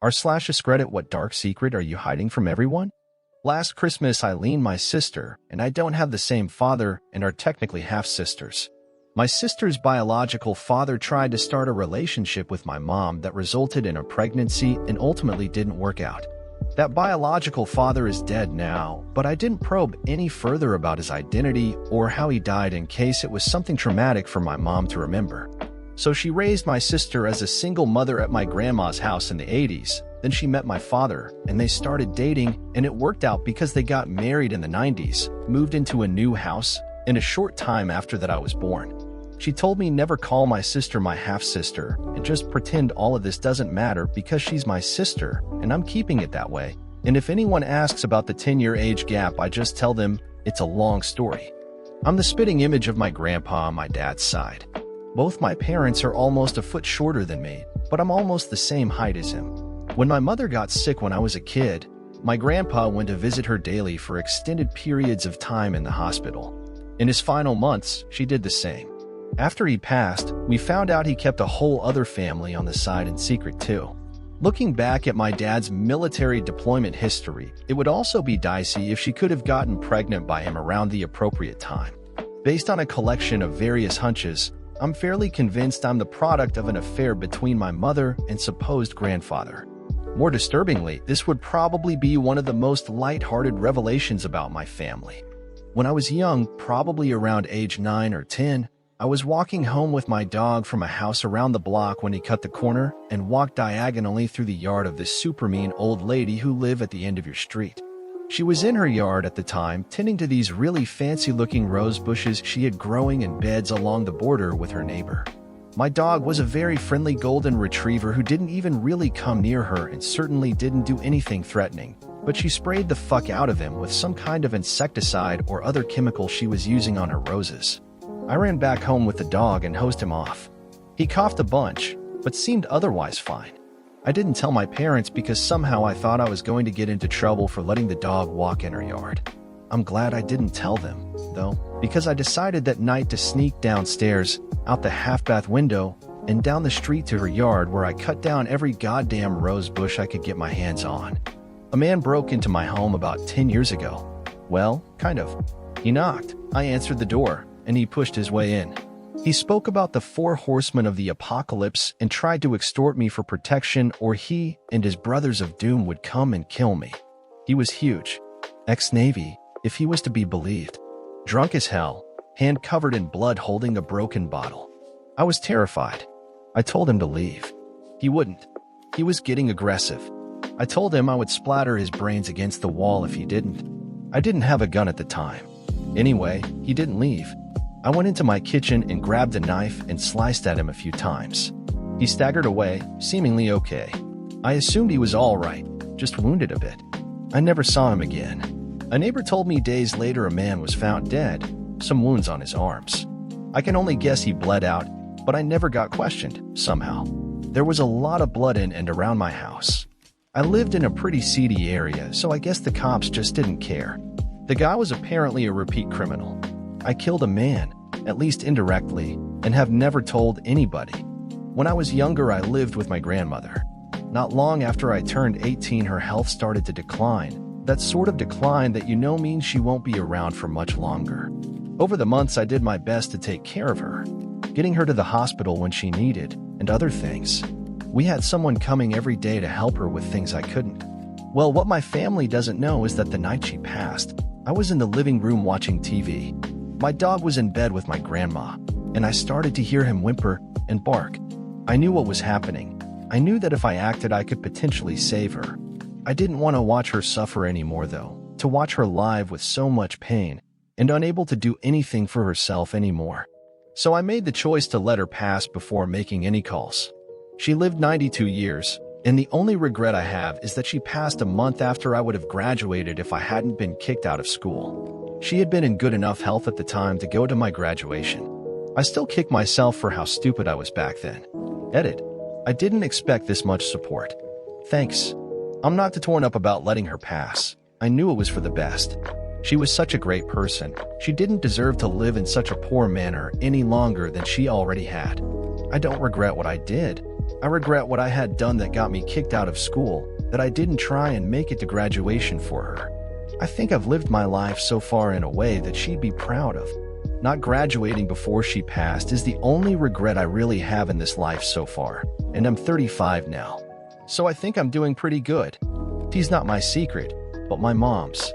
r/askreddit, what dark secret are you hiding from everyone? Last Christmas, Eileen, my sister, and I don't have the same father and are technically half-sisters. My sister's biological father tried to start a relationship with my mom that resulted in a pregnancy and ultimately didn't work out. That biological father is dead now, but I didn't probe any further about his identity or how he died in case it was something traumatic for my mom to remember. So she raised my sister as a single mother at my grandma's house in the 80s. Then she met my father, and they started dating, and it worked out because they got married in the 90s, moved into a new house, in a short time after that I was born. She told me never call my sister my half-sister, and just pretend all of this doesn't matter because she's my sister, and I'm keeping it that way. And if anyone asks about the 10-year age gap, I just tell them it's a long story. I'm the spitting image of my grandpa on my dad's side. Both my parents are almost a foot shorter than me, but I'm almost the same height as him. When my mother got sick when I was a kid, my grandpa went to visit her daily for extended periods of time in the hospital. In his final months, she did the same. After he passed, we found out he kept a whole other family on the side in secret too. Looking back at my dad's military deployment history, it would also be dicey if she could have gotten pregnant by him around the appropriate time. Based on a collection of various hunches, I'm fairly convinced I'm the product of an affair between my mother and supposed grandfather. More disturbingly, this would probably be one of the most light-hearted revelations about my family. When I was young, probably around age 9 or 10, I was walking home with my dog from a house around the block when he cut the corner and walked diagonally through the yard of this super mean old lady who lived at the end of your street. She was in her yard at the time, tending to these really fancy-looking rose bushes she had growing in beds along the border with her neighbor. My dog was a very friendly golden retriever who didn't even really come near her and certainly didn't do anything threatening, but she sprayed the fuck out of him with some kind of insecticide or other chemical she was using on her roses. I ran back home with the dog and hosed him off. He coughed a bunch, but seemed otherwise fine. I didn't tell my parents because somehow I thought I was going to get into trouble for letting the dog walk in her yard. I'm glad I didn't tell them, though, because I decided that night to sneak downstairs, out the half-bath window, and down the street to her yard where I cut down every goddamn rose bush I could get my hands on. A man broke into my home about 10 years ago. Well, kind of. He knocked. I answered the door, and he pushed his way in. He spoke about the 4 horsemen of the apocalypse and tried to extort me for protection, or he and his brothers of doom would come and kill me. He was huge. Ex-Navy, if he was to be believed. Drunk as hell, hand covered in blood holding a broken bottle. I was terrified. I told him to leave. He wouldn't. He was getting aggressive. I told him I would splatter his brains against the wall if he didn't. I didn't have a gun at the time. Anyway, he didn't leave. I went into my kitchen and grabbed a knife and sliced at him a few times. He staggered away, seemingly okay. I assumed he was all right, just wounded a bit. I never saw him again. A neighbor told me days later a man was found dead, some wounds on his arms. I can only guess he bled out, but I never got questioned, somehow. There was a lot of blood in and around my house. I lived in a pretty seedy area, so I guess the cops just didn't care. The guy was apparently a repeat criminal. I killed a man, at least indirectly, and have never told anybody. When I was younger, I lived with my grandmother. Not long after I turned 18, her health started to decline. That sort of decline that you know means she won't be around for much longer. Over the months, I did my best to take care of her, getting her to the hospital when she needed, and other things. We had someone coming every day to help her with things I couldn't. Well, what my family doesn't know is that the night she passed, I was in the living room watching TV. My dog was in bed with my grandma, and I started to hear him whimper and bark. I knew what was happening. I knew that if I acted, I could potentially save her. I didn't want to watch her suffer anymore, though, to watch her live with so much pain and unable to do anything for herself anymore. So I made the choice to let her pass before making any calls. She lived 92 years, and the only regret I have is that she passed a month after I would have graduated if I hadn't been kicked out of school. She had been in good enough health at the time to go to my graduation. I still kick myself for how stupid I was back then. Edit. I didn't expect this much support. Thanks. I'm not too torn up about letting her pass. I knew it was for the best. She was such a great person. She didn't deserve to live in such a poor manner any longer than she already had. I don't regret what I did. I regret what I had done that got me kicked out of school, that I didn't try and make it to graduation for her. I think I've lived my life so far in a way that she'd be proud of. Not graduating before she passed is the only regret I really have in this life so far, and I'm 35 now. So I think I'm doing pretty good. She's not my secret, but my mom's.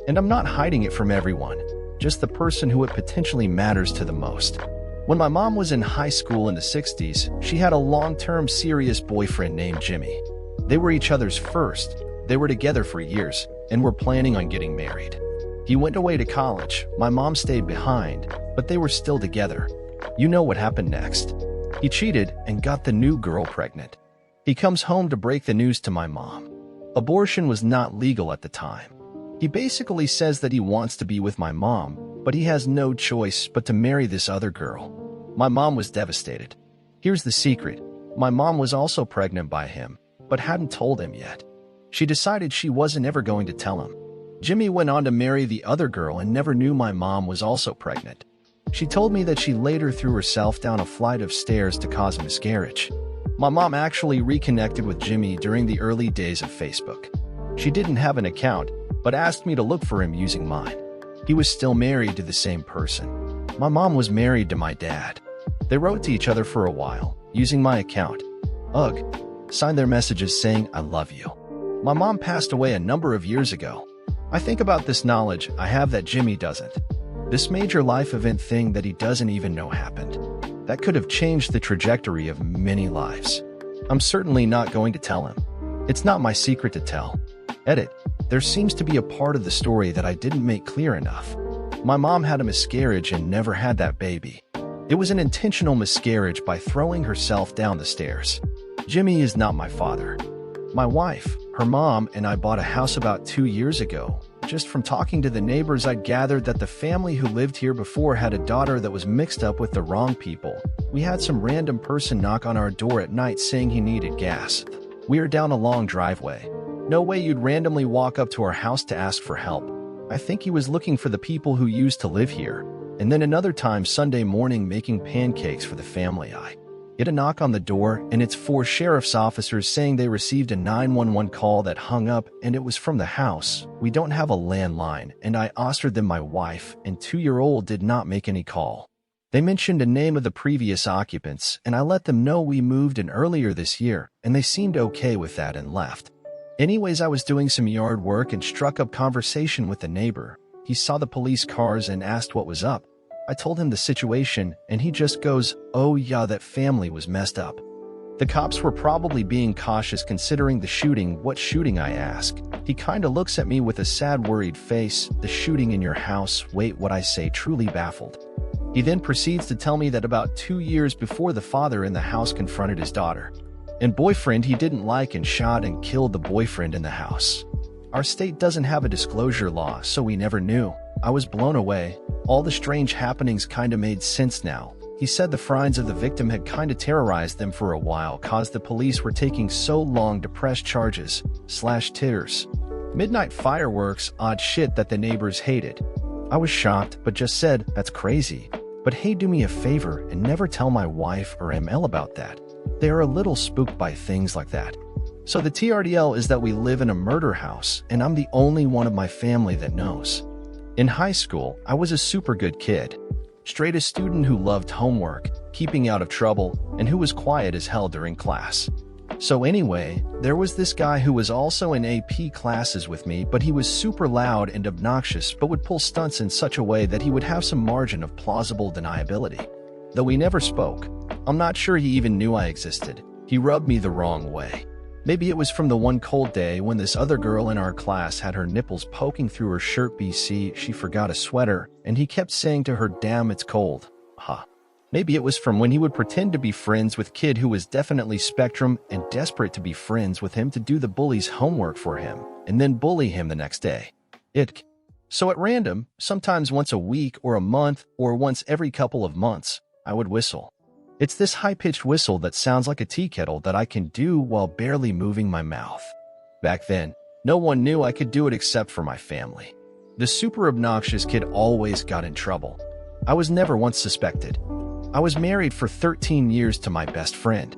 And I'm not hiding it from everyone, just the person who it potentially matters to the most. When my mom was in high school in the 60s, she had a long-term serious boyfriend named Jimmy. They were each other's first. They were together for years and were planning on getting married. He went away to college, my mom stayed behind, but they were still together. You know what happened next. He cheated and got the new girl pregnant. He comes home to break the news to my mom. Abortion was not legal at the time. He basically says that he wants to be with my mom, but he has no choice but to marry this other girl. My mom was devastated. Here's the secret. My mom was also pregnant by him, but hadn't told him yet. She decided she wasn't ever going to tell him. Jimmy went on to marry the other girl and never knew my mom was also pregnant. She told me that she later threw herself down a flight of stairs to cause a miscarriage. My mom actually reconnected with Jimmy during the early days of Facebook. She didn't have an account, but asked me to look for him using mine. He was still married to the same person. My mom was married to my dad. They wrote to each other for a while, using my account. Ugh. Signed their messages saying, "I love you." My mom passed away a number of years ago. I think about this knowledge I have that Jimmy doesn't. This major life event thing that he doesn't even know happened. That could have changed the trajectory of many lives. I'm certainly not going to tell him. It's not my secret to tell. Edit. There seems to be a part of the story that I didn't make clear enough. My mom had a miscarriage and never had that baby. It was an intentional miscarriage by throwing herself down the stairs. Jimmy is not my father. My wife, her mom, and I bought a house about 2 years ago. Just from talking to the neighbors, I'd gathered that the family who lived here before had a daughter that was mixed up with the wrong people. We had some random person knock on our door at night saying he needed gas. We are down a long driveway. No way you'd randomly walk up to our house to ask for help. I think he was looking for the people who used to live here. And then another time Sunday morning making pancakes for the family. I get a knock on the door, and it's 4 sheriff's officers saying they received a 911 call that hung up, and it was from the house. We don't have a landline, and I answered them. My wife and 2-year-old did not make any call. They mentioned a name of the previous occupants, and I let them know we moved in earlier this year, and they seemed okay with that and left. Anyways, I was doing some yard work and struck up conversation with the neighbor. He saw the police cars and asked what was up. I told him the situation, and he just goes, "Oh yeah, that family was messed up." The cops were probably being cautious considering the shooting. "What shooting?" I ask. He kinda looks at me with a sad, worried face. "The shooting in your house." Wait, what? I say, truly baffled. He then proceeds to tell me that about 2 years before, the father in the house confronted his daughter and boyfriend he didn't like and shot and killed the boyfriend in the house. Our state doesn't have a disclosure law, so we never knew. I was blown away. All the strange happenings kinda made sense now. He said the friends of the victim had kinda terrorized them for a while, cause the police were taking so long to press charges, /titters. Midnight fireworks, odd shit that the neighbors hated. I was shocked, but just said, "That's crazy. But hey, do me a favor and never tell my wife or ML about that. They are a little spooked by things like that." So the TRDL is that we live in a murder house, and I'm the only one of my family that knows. In high school, I was a super good kid. Straight A student who loved homework, keeping out of trouble, and who was quiet as hell during class. So anyway, there was this guy who was also in AP classes with me, but he was super loud and obnoxious, but would pull stunts in such a way that he would have some margin of plausible deniability. Though we never spoke. I'm not sure he even knew I existed. He rubbed me the wrong way. Maybe it was from the one cold day when this other girl in our class had her nipples poking through her shirt. She forgot a sweater, and he kept saying to her, "Damn, it's cold." Maybe it was from when he would pretend to be friends with kid who was definitely spectrum and desperate to be friends with him to do the bully's homework for him, and then bully him the next day. So at random, sometimes once a week or a month or once every couple of months, I would whistle. It's this high-pitched whistle that sounds like a tea kettle that I can do while barely moving my mouth. Back then, no one knew I could do it except for my family. The super obnoxious kid always got in trouble. I was never once suspected. I was married for 13 years to my best friend.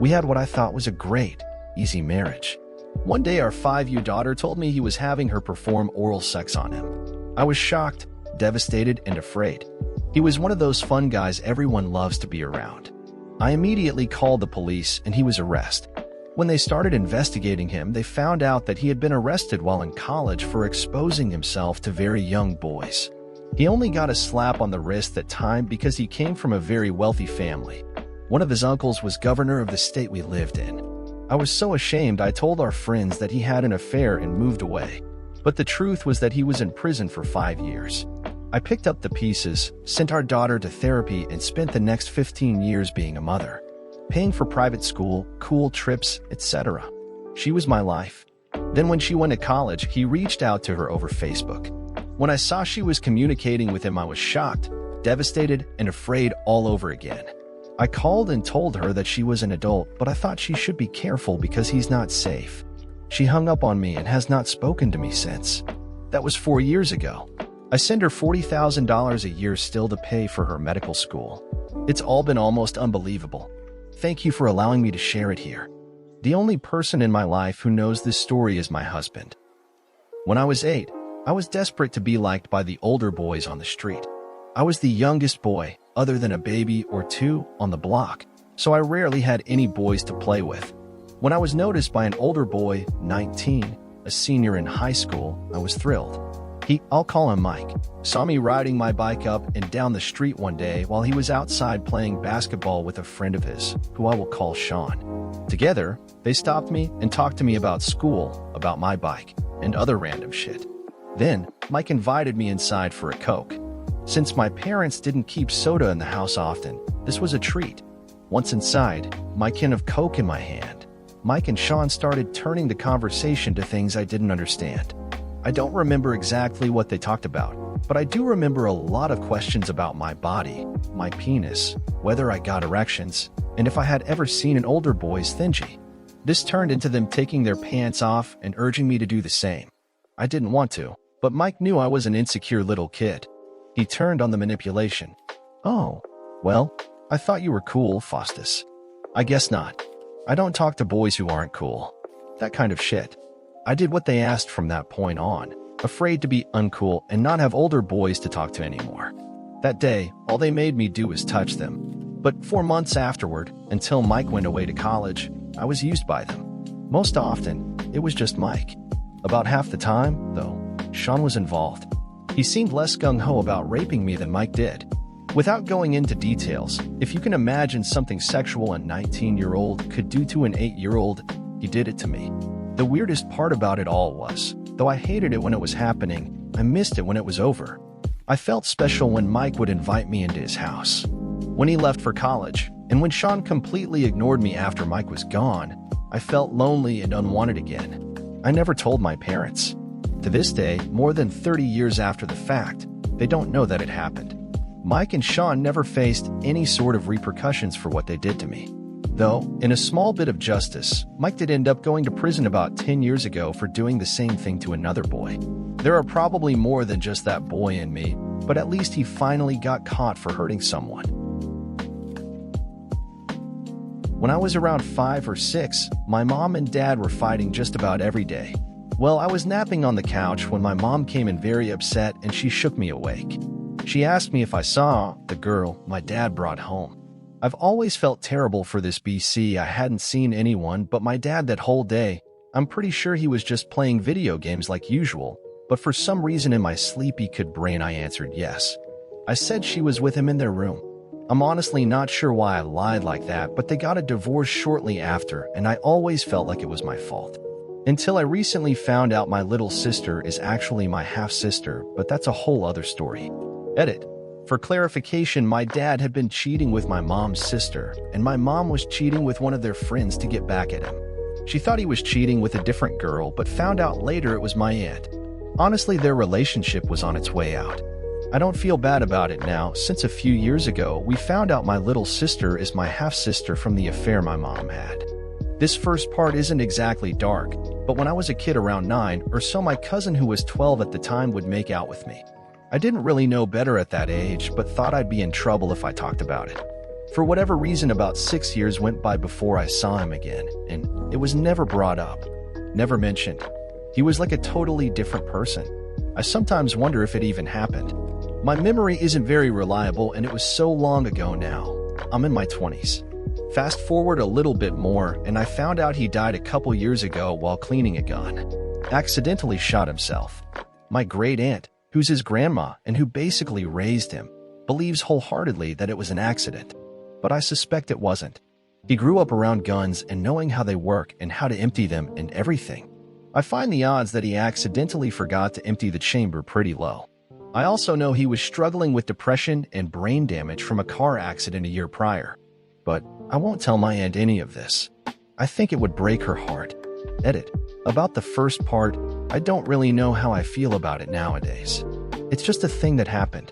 We had what I thought was a great, easy marriage. One day our 5-year daughter told me he was having her perform oral sex on him. I was shocked, devastated, and afraid. He was one of those fun guys everyone loves to be around. I immediately called the police and he was arrested. When they started investigating him, they found out that he had been arrested while in college for exposing himself to very young boys. He only got a slap on the wrist that time because he came from a very wealthy family. One of his uncles was governor of the state we lived in. I was so ashamed I told our friends that he had an affair and moved away. But the truth was that he was in prison for 5 years. I picked up the pieces, sent our daughter to therapy, and spent the next 15 years being a mother, paying for private school, cool trips, etc. She was my life. Then when she went to college, he reached out to her over Facebook. When I saw she was communicating with him, I was shocked, devastated, and afraid all over again. I called and told her that she was an adult, but I thought she should be careful because he's not safe. She hung up on me and has not spoken to me since. That was 4 years ago. I send her $40,000 a year still to pay for her medical school. It's all been almost unbelievable. Thank you for allowing me to share it here. The only person in my life who knows this story is my husband. When I was 8, I was desperate to be liked by the older boys on the street. I was the youngest boy, other than a baby or two, on the block, so I rarely had any boys to play with. When I was noticed by an older boy, 19, a senior in high school, I was thrilled. I'll call him Mike, saw me riding my bike up and down the street one day while he was outside playing basketball with a friend of his, who I will call Sean. Together, they stopped me and talked to me about school, about my bike, and other random shit. Then, Mike invited me inside for a Coke. Since my parents didn't keep soda in the house often, this was a treat. Once inside, my can of Coke in my hand, Mike and Sean started turning the conversation to things I didn't understand. I don't remember exactly what they talked about, but I do remember a lot of questions about my body, my penis, whether I got erections, and if I had ever seen an older boy's thingy. This turned into them taking their pants off and urging me to do the same. I didn't want to, but Mike knew I was an insecure little kid. He turned on the manipulation. Oh, well, I thought you were cool, Faustus. I guess not. I don't talk to boys who aren't cool. That kind of shit. I did what they asked from that point on, afraid to be uncool and not have older boys to talk to anymore. That day, all they made me do was touch them. But 4 months afterward, until Mike went away to college, I was used by them. Most often, it was just Mike. About half the time, though, Sean was involved. He seemed less gung-ho about raping me than Mike did. Without going into details, if you can imagine something sexual a 19-year-old could do to an 8-year-old, he did it to me. The weirdest part about it all was, though I hated it when it was happening, I missed it when it was over. I felt special when Mike would invite me into his house. When he left for college, and when Sean completely ignored me after Mike was gone, I felt lonely and unwanted again. I never told my parents. To this day, more than 30 years after the fact, they don't know that it happened. Mike and Sean never faced any sort of repercussions for what they did to me. Though, in a small bit of justice, Mike did end up going to prison about 10 years ago for doing the same thing to another boy. There are probably more than just that boy in me, but at least he finally got caught for hurting someone. When I was around 5 or 6, my mom and dad were fighting just about every day. Well, I was napping on the couch when my mom came in very upset and she shook me awake. She asked me if I saw the girl my dad brought home. I've always felt terrible for this BC. I hadn't seen anyone but my dad that whole day. I'm pretty sure he was just playing video games like usual, but for some reason in my sleepy kid brain I answered yes. I said she was with him in their room. I'm honestly not sure why I lied like that, but they got a divorce shortly after and I always felt like it was my fault. Until I recently found out my little sister is actually my half-sister, but that's a whole other story. Edit. For clarification, my dad had been cheating with my mom's sister, and my mom was cheating with one of their friends to get back at him. She thought he was cheating with a different girl, but found out later it was my aunt. Honestly, their relationship was on its way out. I don't feel bad about it now, since a few years ago we found out my little sister is my half-sister from the affair my mom had. This first part isn't exactly dark, but when I was a kid around 9 or so, my cousin who was 12 at the time would make out with me. I didn't really know better at that age, but thought I'd be in trouble if I talked about it. For whatever reason, about 6 years went by before I saw him again, and it was never brought up, never mentioned. He was like a totally different person. I sometimes wonder if it even happened. My memory isn't very reliable, and it was so long ago now. I'm in my 20s. Fast forward a little bit more, and I found out he died a couple years ago while cleaning a gun. Accidentally shot himself. My great aunt, who's his grandma and who basically raised him, believes wholeheartedly that it was an accident. But I suspect it wasn't. He grew up around guns and knowing how they work and how to empty them and everything. I find the odds that he accidentally forgot to empty the chamber pretty low. I also know he was struggling with depression and brain damage from a car accident a year prior. But I won't tell my aunt any of this. I think it would break her heart. Edit. About the first part, I don't really know how I feel about it nowadays. It's just a thing that happened.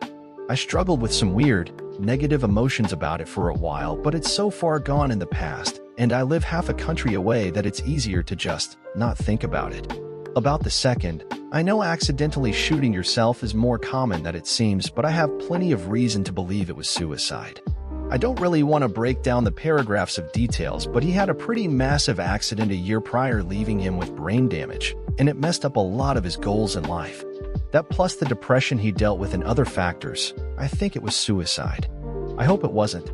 I struggled with some weird, negative emotions about it for a while, but it's so far gone in the past, and I live half a country away that it's easier to just not think about it. About the second, I know accidentally shooting yourself is more common than it seems, but I have plenty of reason to believe it was suicide. I don't really want to break down the paragraphs of details, but he had a pretty massive accident a year prior, leaving him with brain damage, and it messed up a lot of his goals in life. That plus the depression he dealt with and other factors, I think it was suicide. I hope it wasn't.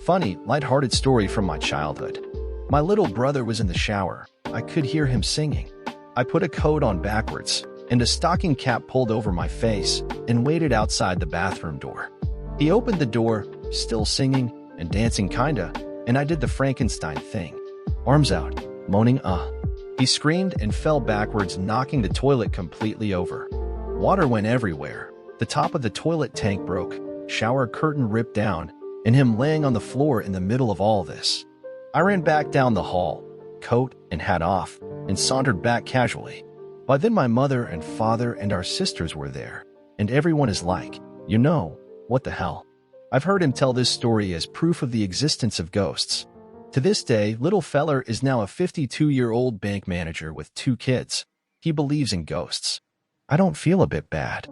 Funny, lighthearted story from my childhood. My little brother was in the shower. I could hear him singing. I put a coat on backwards and a stocking cap pulled over my face and waited outside the bathroom door. He opened the door, still singing and dancing kinda, and I did the Frankenstein thing. Arms out, moaning, He screamed and fell backwards, knocking the toilet completely over. Water went everywhere. The top of the toilet tank broke, shower curtain ripped down, and him laying on the floor in the middle of all this. I ran back down the hall, coat and hat off, and sauntered back casually. By then my mother and father and our sisters were there, and everyone is like, what the hell? I've heard him tell this story as proof of the existence of ghosts. To this day, little feller is now a 52-year-old bank manager with 2 kids. He believes in ghosts. I don't feel a bit bad.